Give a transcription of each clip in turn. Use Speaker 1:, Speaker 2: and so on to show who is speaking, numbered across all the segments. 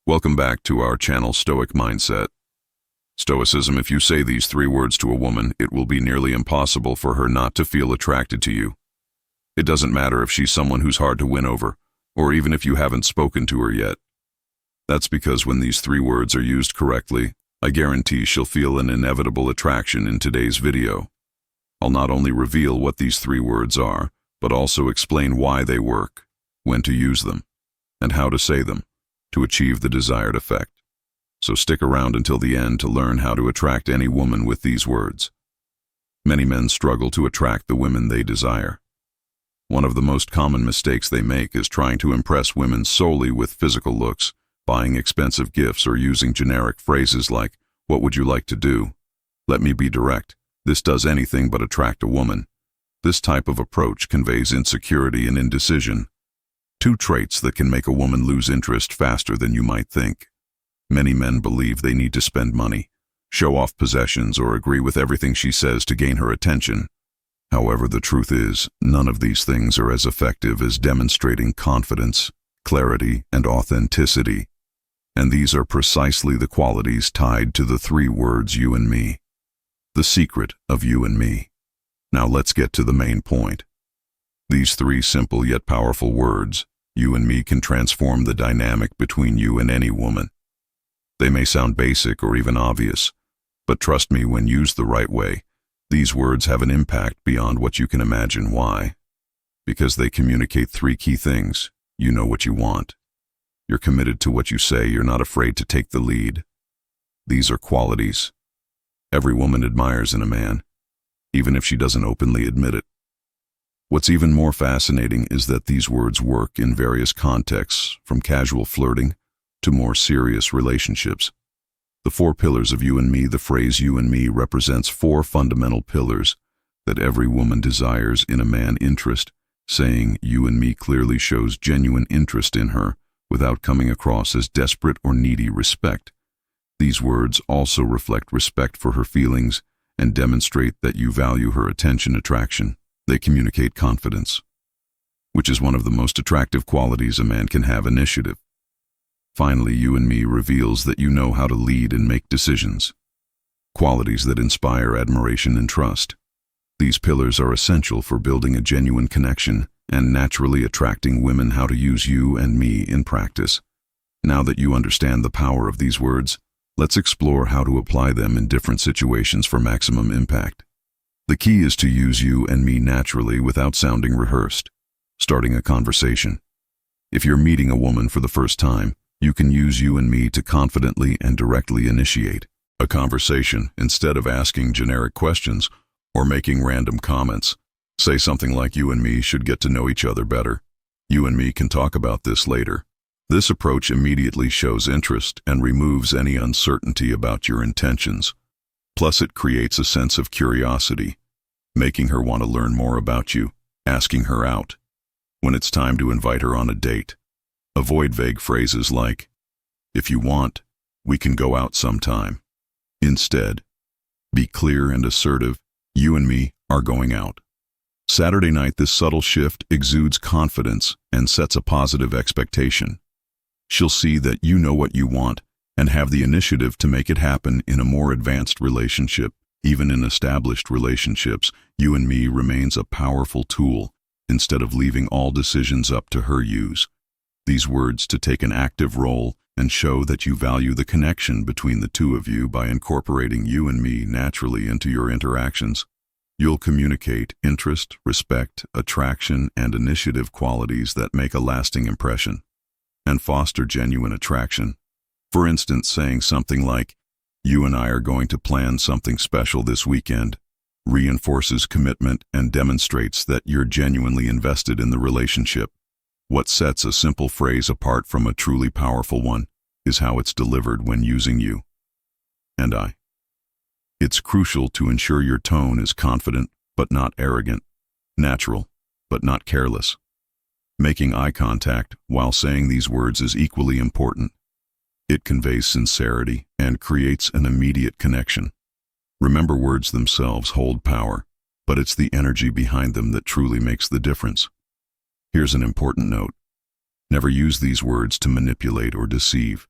Speaker 1: Welcome back to our channel Stoic Mindset. Stoicism: if you say these three words to a woman, it will be nearly impossible for her not to feel attracted to you. It doesn't matter if she's someone who's hard to win over, or even if you haven't spoken to her yet. That's because when these three words are used correctly, I guarantee she'll feel an inevitable attraction. In today's video, I'll not only reveal what these three words are, but also explain why they work, when to use them, and how to say them to achieve the desired effect. So stick around until the end to learn how to attract any woman with these words. Many men struggle to attract the women they desire. One of the most common mistakes they make is trying to impress women solely with physical looks, buying expensive gifts, or using generic phrases like, "What would you like to do? Let me be direct. This does anything but attract a woman." This type of approach conveys insecurity and indecision, two traits that can make a woman lose interest faster than you might think. Many men believe they need to spend money, show off possessions, or agree with everything she says to gain her attention. However, the truth is, none of these things are as effective as demonstrating confidence, clarity, and authenticity. And these are precisely the qualities tied to the three words "you and me." The secret of you and me. Now let's get to the main point. These three simple yet powerful words, "you and me," can transform the dynamic between you and any woman. They may sound basic or even obvious, but trust me, when used the right way, these words have an impact beyond what you can imagine. Why? Because they communicate three key things. You know what you want. You're committed to what you say. You're not afraid to take the lead. These are qualities every woman admires in a man, even if she doesn't openly admit it. What's even more fascinating is that these words work in various contexts, from casual flirting to more serious relationships. The four pillars of you and me. The phrase "you and me" represents four fundamental pillars that every woman desires in a man. Interest. Saying "you and me" clearly shows genuine interest in her without coming across as desperate or needy. Respect. These words also reflect respect for her feelings and demonstrate that you value her attention. Attraction. They communicate confidence, which is one of the most attractive qualities a man can have. Initiative. Finally, "you and me" reveals that you know how to lead and make decisions, qualities that inspire admiration and trust. These pillars are essential for building a genuine connection and naturally attracting women. How to use "you and me" in practice. Now that you understand the power of these words, let's explore how to apply them in different situations for maximum impact. The key is to use "you and me" naturally without sounding rehearsed. Starting a conversation. If you're meeting a woman for the first time, you can use "you and me" to confidently and directly initiate a conversation instead of asking generic questions or making random comments. Say something like, "You and me should get to know each other better. You and me can talk about this later." This approach immediately shows interest and removes any uncertainty about your intentions. Plus, it creates a sense of curiosity, making her want to learn more about you. Asking her out. When it's time to invite her on a date, avoid vague phrases like, "If you want, we can go out sometime." Instead, be clear and assertive. "You and me are going out Saturday night." This subtle shift exudes confidence and sets a positive expectation. She'll see that you know what you want and have the initiative to make it happen. In a more advanced relationship, even in established relationships, "you and me" remains a powerful tool instead of leaving all decisions up to her. Use these words to take an active role and show that you value the connection between the two of you. By incorporating "you and me" naturally into your interactions, you'll communicate interest, respect, attraction, and initiative, qualities that make a lasting impression and foster genuine attraction. For instance, saying something like, "You and I are going to plan something special this weekend," reinforces commitment and demonstrates that you're genuinely invested in the relationship. What sets a simple phrase apart from a truly powerful one is how it's delivered when using "you" and "I." It's crucial to ensure your tone is confident but not arrogant, natural but not careless. Making eye contact while saying these words is equally important. It conveys sincerity and creates an immediate connection. Remember, words themselves hold power, but it's the energy behind them that truly makes the difference. Here's an important note. Never use these words to manipulate or deceive.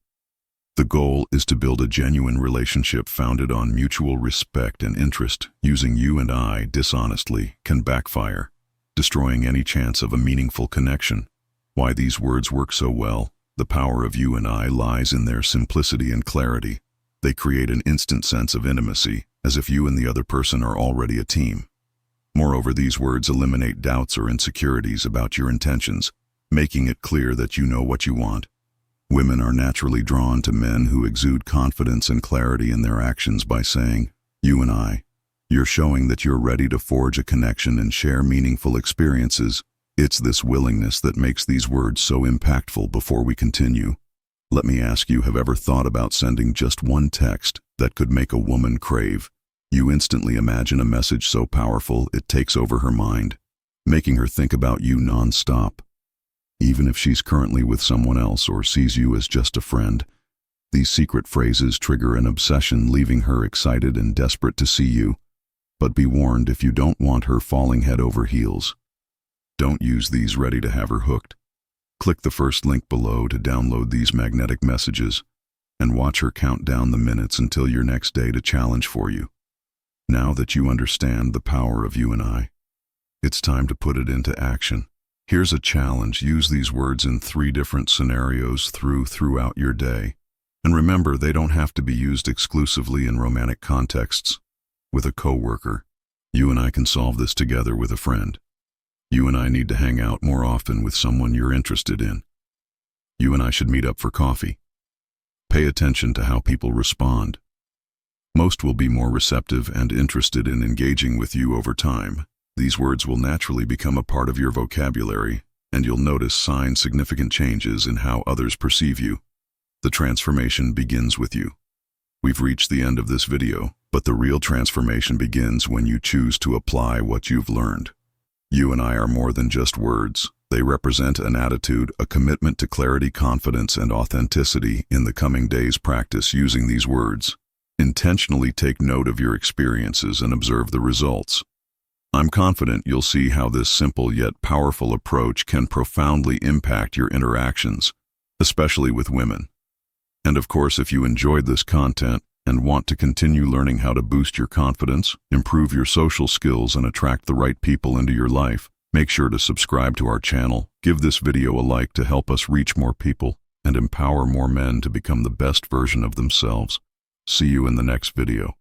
Speaker 1: The goal is to build a genuine relationship founded on mutual respect and interest. Using "you" and "I" dishonestly can backfire, destroying any chance of a meaningful connection. Why these words work so well? The power of "you" and "I" lies in their simplicity and clarity. They create an instant sense of intimacy, as if you and the other person are already a team. Moreover, these words eliminate doubts or insecurities about your intentions, making it clear that you know what you want. Women are naturally drawn to men who exude confidence and clarity in their actions by saying, "you and I." You're showing that you're ready to forge a connection and share meaningful experiences. It's this willingness that makes these words so impactful. Before we continue, let me ask you, have ever thought about sending just one text that could make a woman crave? You instantly imagine a message so powerful it takes over her mind, making her think about you non-stop. Even if she's currently with someone else or sees you as just a friend, these secret phrases trigger an obsession, leaving her excited and desperate to see you. But be warned, if you don't want her falling head over heels, don't use these ready to have her hooked. Click the first link below to download these magnetic messages and watch her count down the minutes until your next day to challenge for you. Now that you understand the power of "you and I," it's time to put it into action. Here's a challenge. Use these words in 3 different scenarios throughout your day. And remember, they don't have to be used exclusively in romantic contexts. With a coworker, "you and I can solve this together." With a friend, "you and I need to hang out more often with someone you're interested in." "You and I should meet up for coffee." Pay attention to how people respond. Most will be more receptive and interested in engaging with you over time. These words will naturally become a part of your vocabulary, and you'll notice significant changes in how others perceive you. The transformation begins with you. We've reached the end of this video, but the real transformation begins when you choose to apply what you've learned. "You and I" are more than just words. They represent an attitude, a commitment to clarity, confidence, and authenticity. In the coming days, practice using these words. Intentionally take note of your experiences and observe the results. I'm confident you'll see how this simple yet powerful approach can profoundly impact your interactions, especially with women. And of course, if you enjoyed this content and want to continue learning how to boost your confidence, improve your social skills, and attract the right people into your life, make sure to subscribe to our channel. Give this video a like to help us reach more people and empower more men to become the best version of themselves. See you in the next video.